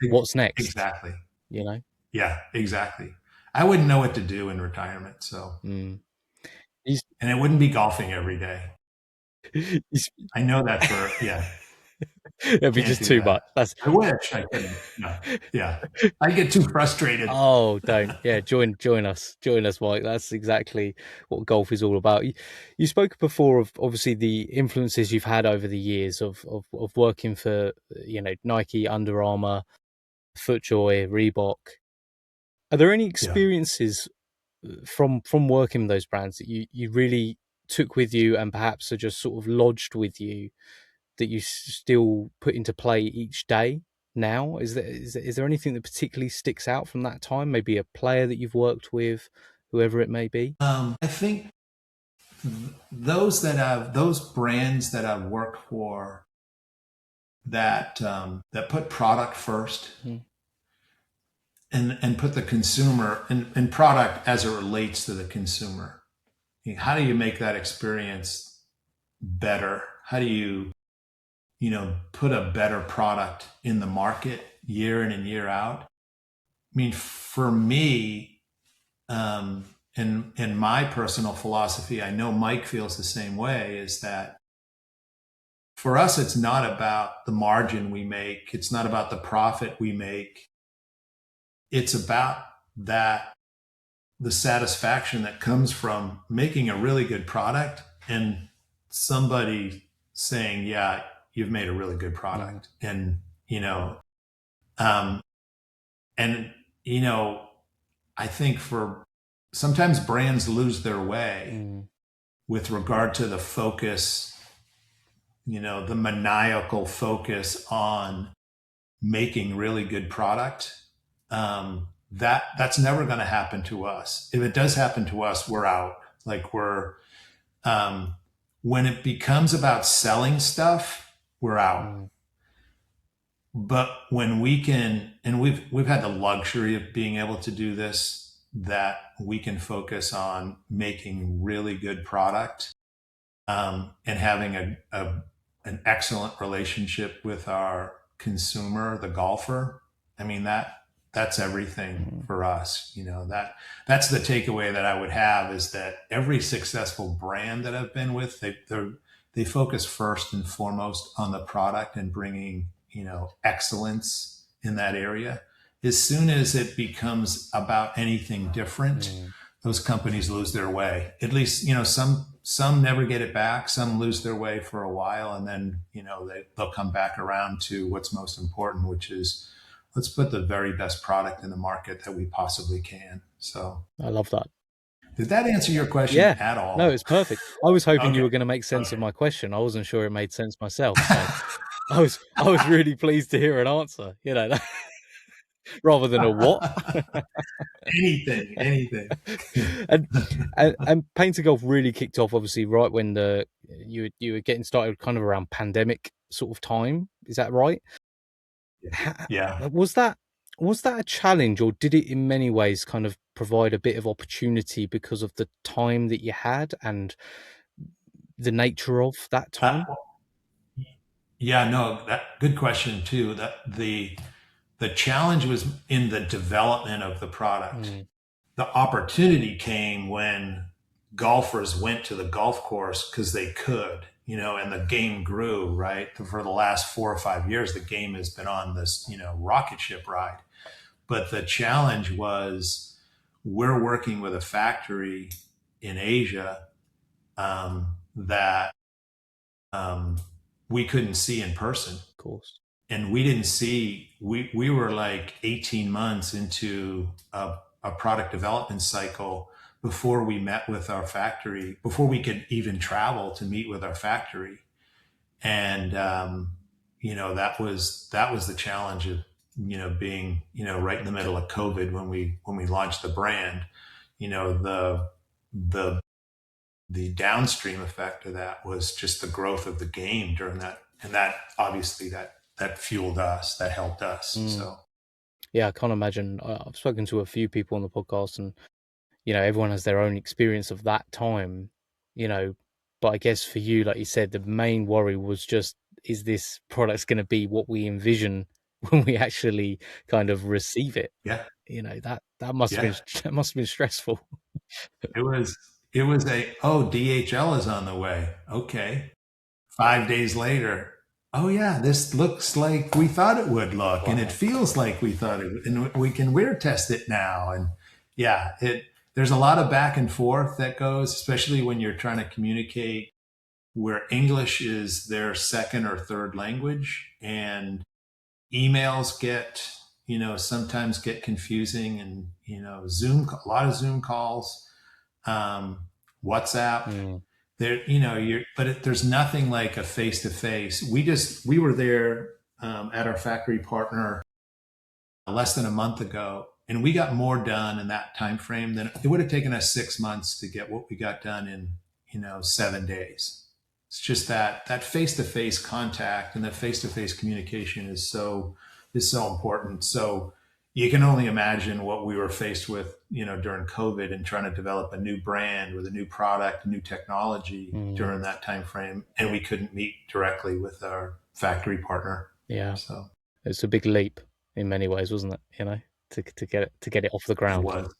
Speaker 1: what's next?
Speaker 2: Exactly.
Speaker 1: You know?
Speaker 2: Yeah, exactly. I wouldn't know what to do in retirement, so and it wouldn't be golfing every day. I know that
Speaker 1: it'd be just too much.
Speaker 2: I wish I couldn't. Yeah. I get too frustrated.
Speaker 1: Oh, don't. Yeah, join us, Mike. That's exactly what golf is all about. You spoke before of obviously the influences you've had over the years of working for, Nike, Under Armour, FootJoy, Reebok. Are there any experiences from working with those brands that you really took with you and perhaps are just sort of lodged with you that you still put into play each day now? Is there anything that particularly sticks out from that time? Maybe a player that you've worked with, whoever it may be?
Speaker 2: I think those brands that I've worked for that put product first and put the consumer and product as it relates to the consumer. How do you make that experience better? How do you put a better product in the market year in and year out? I mean, for me, in my personal philosophy, I know Mike feels the same way, is that for us, it's not about the margin we make. It's not about the profit we make. It's about the satisfaction that comes from making a really good product and somebody saying, yeah, you've made a really good product. And, I think sometimes brands lose their way with regard to the focus, the maniacal focus on making really good product. That's never going to happen to us. If it does happen to us, we're out. Like when it becomes about selling stuff, we're out. But when we can, and we've had the luxury of being able to do this, that we can focus on making really good product, and having an excellent relationship with our consumer, the golfer. I mean, that's everything for us. That's the takeaway that I would have, is that every successful brand that I've been with, they focus first and foremost on the product and bringing, excellence in that area. As soon as it becomes about anything different, those companies lose their way. At least, some never get it back. Some lose their way for a while, and then, they'll come back around to what's most important, which is, let's put the very best product in the market that we possibly can. So
Speaker 1: I love that.
Speaker 2: Did that answer your question at all?
Speaker 1: No, it's perfect. I was hoping you were going to make sense of my question. I wasn't sure it made sense myself. So I was really pleased to hear an answer, rather than a what.
Speaker 2: anything.
Speaker 1: and Payntr Golf really kicked off, obviously, right when you were getting started, kind of around pandemic sort of time. Is that right?
Speaker 2: Yeah.
Speaker 1: Was that a challenge, or did it in many ways kind of provide a bit of opportunity because of the time that you had and the nature of that time?
Speaker 2: Good question too. That the challenge was in the development of the product. The opportunity came when golfers went to the golf course because they could, and the game grew, right? For the last 4 or 5 years, the game has been on this, rocket ship ride. But the challenge was, we're working with a factory in Asia that we couldn't see in person.
Speaker 1: Of course.
Speaker 2: And we didn't see, we were like 18 months into a product development cycle before we met with our factory, before we could even travel to meet with our factory. And, that was the challenge of being, right in the middle of COVID when we launched the brand, the the downstream effect of that was just the growth of the game during that. And that obviously that fueled us, that helped us. So
Speaker 1: yeah, I can't imagine. I've spoken to a few people on the podcast, and everyone has their own experience of that time, but I guess for you, like you said, the main worry was just, is this product's going to be what we envision when we actually kind of receive it?
Speaker 2: yeah,
Speaker 1: That must have
Speaker 2: yeah,
Speaker 1: been that must have been stressful.
Speaker 2: it was DHL is on the way. Okay. 5 days later, oh yeah, this looks like we thought it would look, and it feels like we thought it would, and we can wear test it now. And yeah, there's a lot of back and forth that goes, especially when you're trying to communicate where English is their second or third language, and emails sometimes get confusing, and a lot of Zoom calls, WhatsApp. There's nothing like a face to face. We were there at our factory partner less than a month ago, and we got more done in that time frame than it would have taken us 6 months to get what we got done in 7 days. It's just that face to face contact and that face to face communication is so important. So you can only imagine what we were faced with, during COVID, and trying to develop a new brand with a new product, new technology during that time frame, and we couldn't meet directly with our factory partner.
Speaker 1: Yeah,
Speaker 2: so
Speaker 1: it's a big leap in many ways, wasn't it? To get it off the ground.
Speaker 2: It was.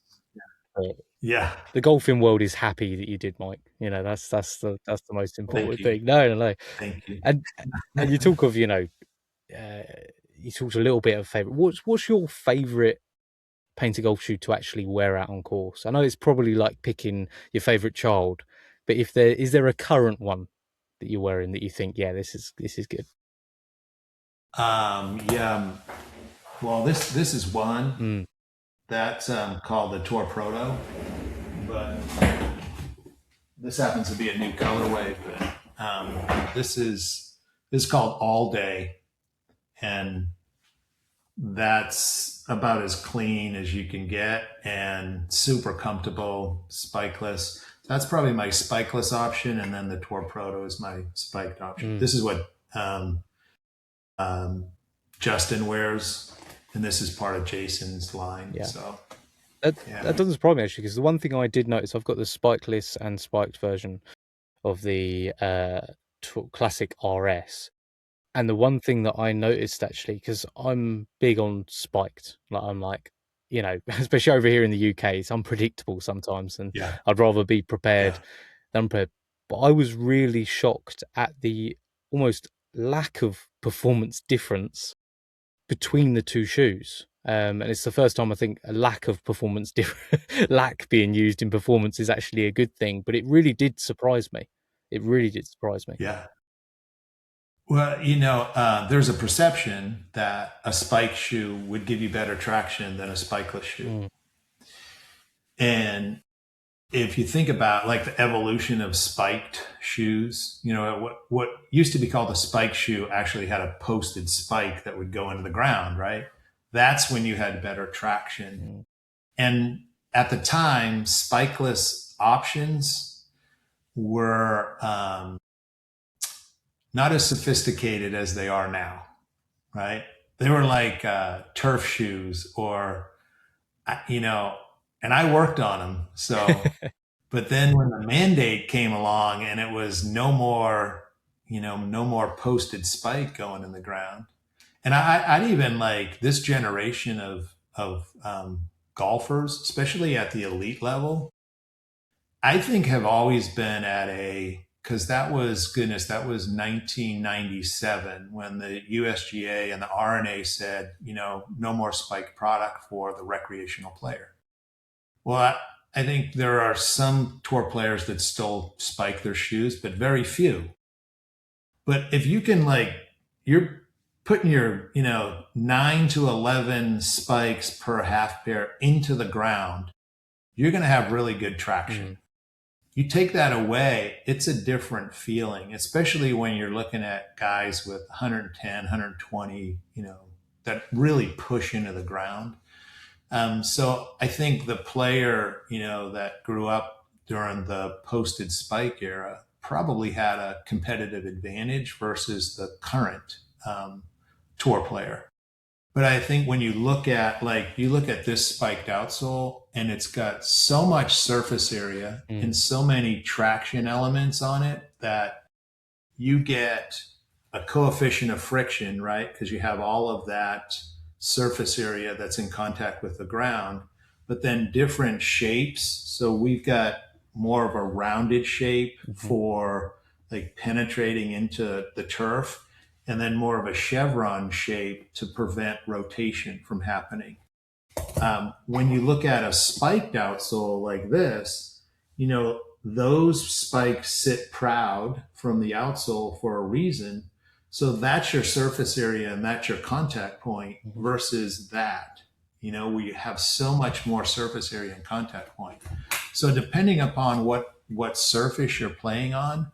Speaker 2: Yeah.
Speaker 1: The golfing world is happy that you did, Mike. That's the most important thing. No.
Speaker 2: Thank you.
Speaker 1: And you talk of, you talked a little bit of favorite. What's your favorite Payntr Golf shoe to actually wear out on course? I know it's probably like picking your favorite child, but is there a current one that you're wearing that you think, yeah, this is good?
Speaker 2: Yeah. Well, this is one that's called the Tour Proto, but this happens to be a new colorway. But this is called All Day, and that's about as clean as you can get and super comfortable, spikeless. That's probably my spikeless option, and then the Tour Proto is my spiked option. This is what Justin wears, and this is part of Jason's line.
Speaker 1: Yeah.
Speaker 2: So
Speaker 1: that doesn't surprise me, actually, because the one thing I did notice, I've got the spikeless and spiked version of the classic RS. And the one thing that I noticed, actually, because I'm big on spiked, I'm like, especially over here in the UK, it's unpredictable sometimes, and I'd rather be prepared than prepared. But I was really shocked at the almost lack of performance difference between the two shoes. And it's the first time I think a lack of performance lack being used in performance is actually a good thing. But it really did surprise me.
Speaker 2: Yeah. Well, there's a perception that a spike shoe would give you better traction than a spikeless shoe. And if you think about like the evolution of spiked shoes, what used to be called a spike shoe actually had a posted spike that would go into the ground, right? That's when you had better traction. And at the time, spikeless options were not as sophisticated as they are now, right? They were like turf shoes, or, and I worked on them. So, but then when the mandate came along and it was no more posted spike going in the ground. And I'd even like this generation of golfers, especially at the elite level, I think have always been because that was 1997 when the USGA and the RNA said, no more spike product for the recreational player. Well, I think there are some tour players that still spike their shoes, but very few. But if you can, you're putting your, 9 to 11 spikes per half pair into the ground, you're going to have really good traction. You take that away, it's a different feeling, especially when you're looking at guys with 110, 120, that really push into the ground. So I think the player, that grew up during the posted spike era probably had a competitive advantage versus the current tour player. But I think when you look at this spiked outsole, and it's got so much surface area and so many traction elements on it that you get a coefficient of friction, right? Because you have all of that surface area that's in contact with the ground, but then different shapes. So we've got more of a rounded shape for like penetrating into the turf, and then more of a chevron shape to prevent rotation from happening. When you look at a spiked outsole like this, those spikes sit proud from the outsole for a reason. So that's your surface area and that's your contact point versus that. We have so much more surface area and contact point. So depending upon what surface you're playing on,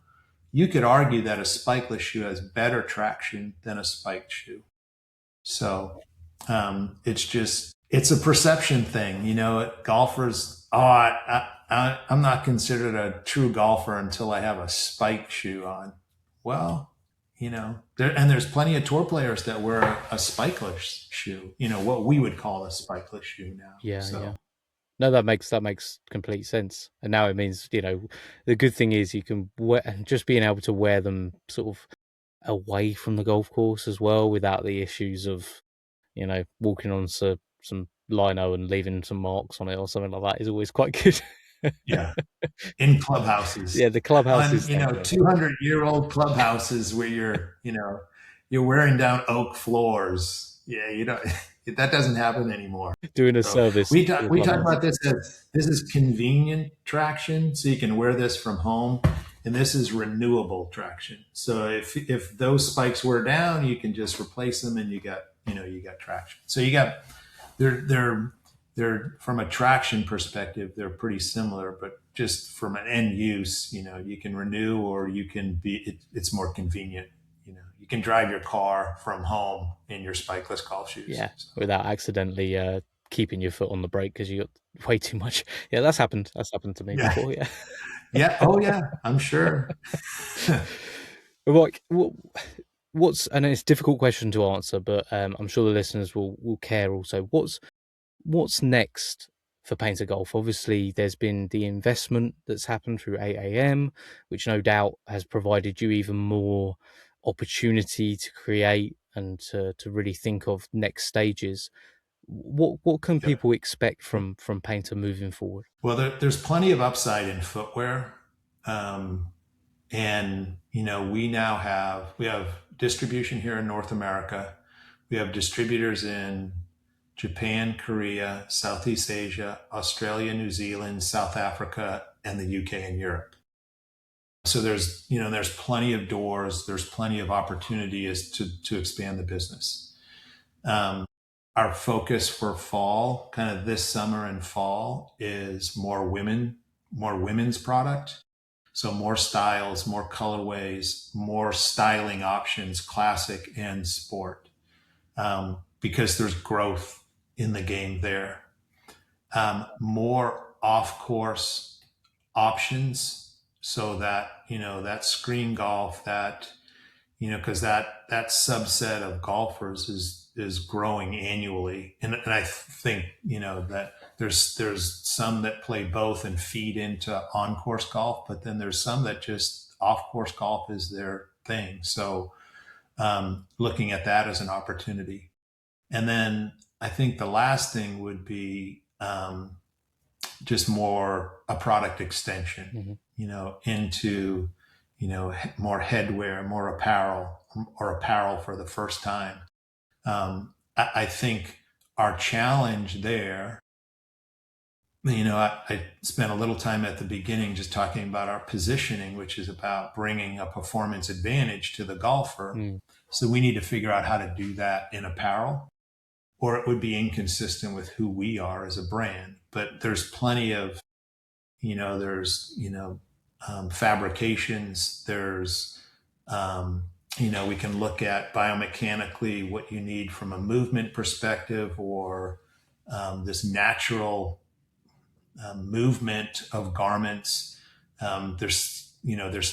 Speaker 2: you could argue that a spikeless shoe has better traction than a spiked shoe. So it's a perception thing. Golfers, I'm not considered a true golfer until I have a spiked shoe on. Well, there's plenty of tour players that wear a spikeless shoe, what we would call a spikeless shoe now.
Speaker 1: Yeah. No, that makes complete sense. And now it means, the good thing is you can just being able to wear them sort of away from the golf course as well, without the issues of, walking on some lino and leaving some marks on it or something like that is always quite good.
Speaker 2: Yeah. In clubhouses.
Speaker 1: Yeah, the clubhouses.
Speaker 2: 200-year-old clubhouses where you're wearing down oak floors. Yeah, that doesn't happen anymore.
Speaker 1: Doing a service.
Speaker 2: We talk about this as this is convenient traction, so you can wear this from home, and this is renewable traction. So if those spikes wear down, you can just replace them, and you got traction. So you got they're from a traction perspective, they're pretty similar, but just from an end use, you can renew, or you can it's more convenient. You can drive your car from home in your spikeless golf shoes.
Speaker 1: Yeah, without accidentally keeping your foot on the brake because you got way too much. Yeah, that's happened. That's happened to me before. Yeah.
Speaker 2: Yeah. Oh, yeah. I'm sure.
Speaker 1: Like, and it's a difficult question to answer, but I'm sure the listeners will care also. What's next for Payntr Golf? Obviously, there's been the investment that's happened through AAM, which no doubt has provided you even more opportunity to create and to really think of next stages. What can people expect from Payntr moving forward?
Speaker 2: Well, there's plenty of upside in footwear, and we have distribution here in North America. We have distributors in Japan, Korea, Southeast Asia, Australia, New Zealand, South Africa, and the UK and Europe. So there's plenty of doors, there's plenty of opportunities to expand the business. Our focus for fall, kind of this summer and fall, is more women's product. So more styles, more colorways, more styling options, classic and sport, because there's growth in the game there. More off-course options, so that, that screen golf, that, because that subset of golfers is growing annually. And I think, that there's some that play both and feed into on-course golf, but then there's some that just off-course golf is their thing. So looking at that as an opportunity. And then I think the last thing would be just more a product extension, into, more headwear, more apparel, or apparel for the first time. I think our challenge there, I spent a little time at the beginning just talking about our positioning, which is about bringing a performance advantage to the golfer. So we need to figure out how to do that in apparel, or it would be inconsistent with who we are as a brand. But there's plenty of, fabrications, there's We can look at biomechanically what you need from a movement perspective, or this natural movement of garments. There's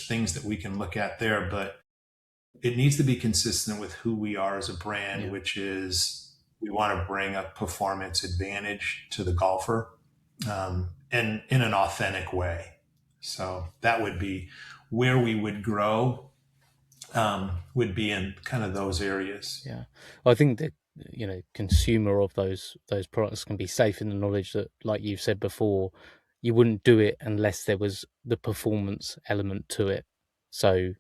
Speaker 2: things that we can look at there, but it needs to be consistent with who we are as a brand,
Speaker 1: Yeah.
Speaker 2: which is we want to bring a performance advantage to the golfer, and in an authentic way. So that would be where we would grow, would be in kind of those areas.
Speaker 1: Yeah. Well, I think that, consumer of those products can be safe in the knowledge that, like you've said before, you wouldn't do it unless there was the performance element to it. So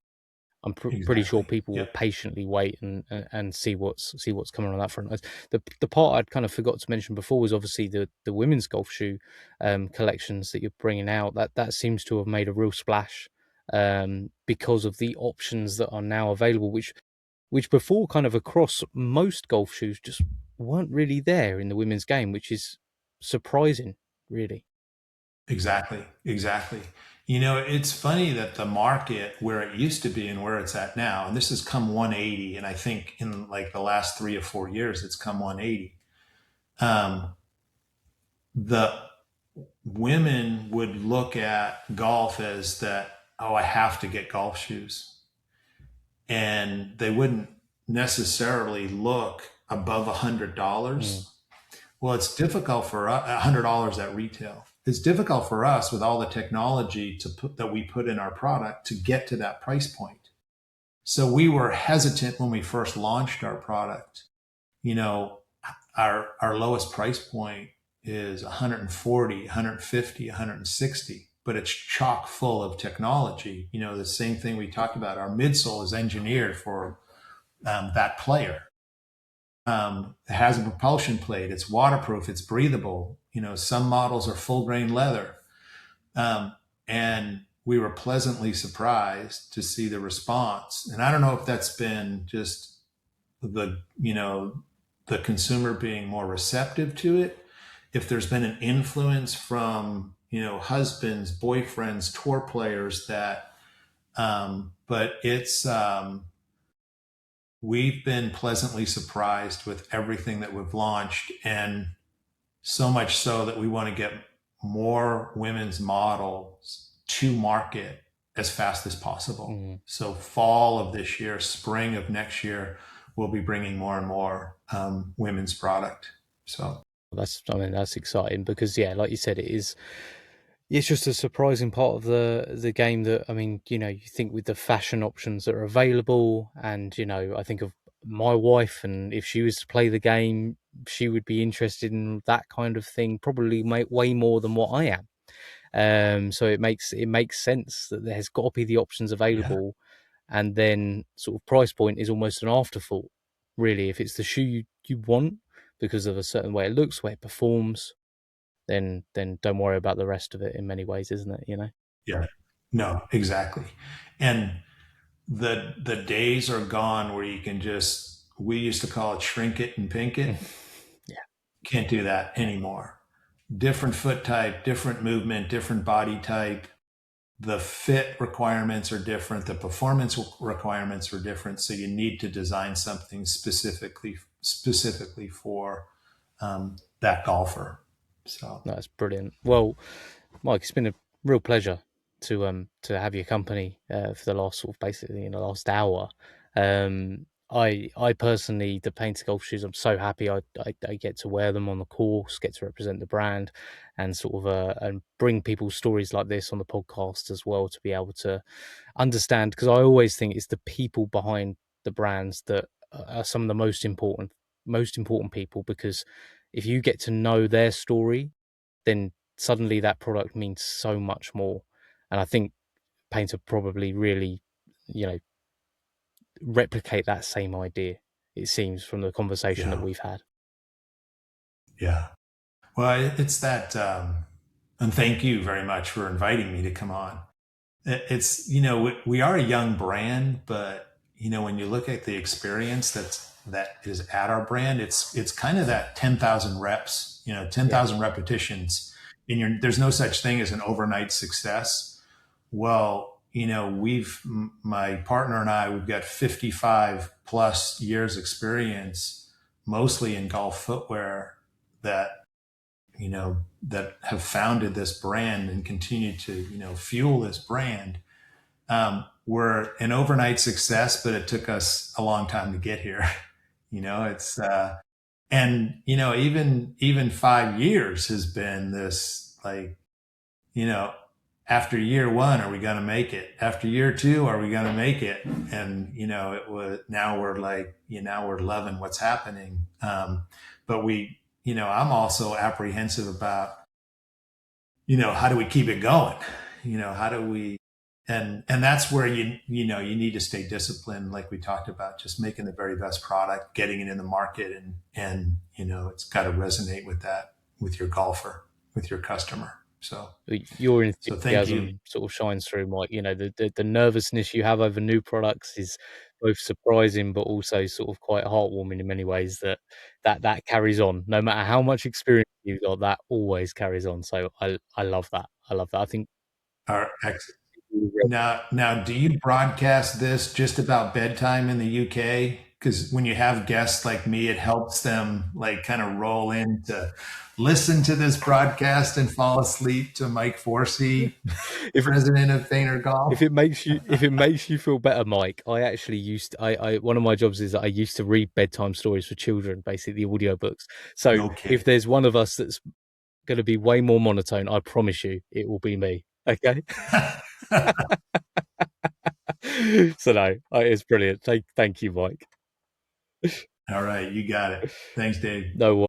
Speaker 1: I'm pretty sure
Speaker 2: Exactly.
Speaker 1: people will
Speaker 2: Yep.
Speaker 1: patiently wait and see what's coming on that front. The part I'd kind of forgot to mention before was obviously the women's golf shoe collections that you're bringing out. That seems to have made a real splash because of the options that are now available, which before kind of across most golf shoes just weren't really there in the women's game, which is surprising, really.
Speaker 2: Exactly. Exactly. It's funny that the market where it used to be and where it's at now, and this has come 180, and I think in like the last 3 or 4 years, it's come 180. Um, the women would look at golf as that, oh, I have to get golf shoes. And they wouldn't necessarily look above $100. Well, it's difficult for $100 at retail. It's difficult for us with all the technology that we put in our product to get to that price point. So we were hesitant when we first launched our product. Our lowest price point is 140, 150, 160, but it's chock full of technology. The same thing we talked about. Our midsole is engineered for that player. It has a propulsion plate. It's waterproof. It's breathable. Some models are full grain leather. And we were pleasantly surprised to see the response. And I don't know if that's been just the consumer being more receptive to it, if there's been an influence from, husbands, boyfriends, tour players but we've been pleasantly surprised with everything that we've launched, and so much so that we want to get more women's models to market as fast as possible. So fall of this year, spring of next year, we'll be bringing more and more women's product. So
Speaker 1: That's exciting because, yeah, like you said, it's just a surprising part of the game that, you think with the fashion options that are available, and, I think of my wife, and if she was to play the game, she would be interested in that kind of thing, probably way more than what I am. So it makes sense that there's got to be the options available, and then sort of price point is almost an afterthought, really. If it's the shoe you want because of a certain way it looks, way it performs, then don't worry about the rest of it in many ways, isn't it?
Speaker 2: Yeah, no, exactly. And the days are gone where you can just, we used to call it shrink it and pink it.
Speaker 1: Yeah.
Speaker 2: Can't do that anymore. Different foot type, different movement, different body type. The fit requirements are different. The performance requirements are different. So you need to design something specifically for that golfer. So
Speaker 1: That's brilliant. Well, Mike, it's been a real pleasure to have your company for the last sort of basically in the last hour. I personally, the Payntr Golf shoes, I'm so happy I get to wear them on the course, get to represent the brand, and sort of and bring people stories like this on the podcast as well, to be able to understand, because I always think it's the people behind the brands that are some of the most important people, because if you get to know their story, then suddenly that product means so much more. And I think Payntr probably really, replicate that same idea, it seems, from the conversation that
Speaker 2: yeah,
Speaker 1: we've had.
Speaker 2: yeah. Well, it's that, and thank you very much for inviting me to come on. It's, we are a young brand, but when you look at the experience that is at our brand, it's kind of that 10,000 reps, 10,000 repetitions, and there's no such thing as an overnight success. Well, my partner and I, we've got 55 plus years experience, mostly in golf footwear, that, that have founded this brand and continue to, fuel this brand. We're an overnight success, but it took us a long time to get here. It's, and, even 5 years has been this, like, after year one, are we going to make it? After year two, are we going to make it? And, now we're like, now we're loving what's happening. But I'm also apprehensive about, how do we keep it going? How do we, and that's where you need to stay disciplined, like we talked about, just making the very best product, getting it in the market, and it's got to resonate with your golfer, with your customer. So
Speaker 1: your
Speaker 2: thank you.
Speaker 1: enthusiasm sort of shines through, Mike. The nervousness you have over new products is both surprising but also sort of quite heartwarming in many ways. That carries on, no matter how much experience you've got. That always carries on. So I love that. I think.
Speaker 2: Now, do you broadcast this just about bedtime in the UK? Because when you have guests like me, it helps them like kind of roll in to listen to this broadcast and fall asleep to Mike Forsey, president of Payntr Golf.
Speaker 1: If it makes you feel better, Mike, I actually one of my jobs is that I used to read bedtime stories for children, basically audiobooks. So
Speaker 2: Okay.
Speaker 1: If there's one of us that's going to be way more monotone, I promise you it will be me. Okay. So no, it's brilliant. Thank you, Mike.
Speaker 2: All right, you got it. Thanks, Dave.
Speaker 1: No.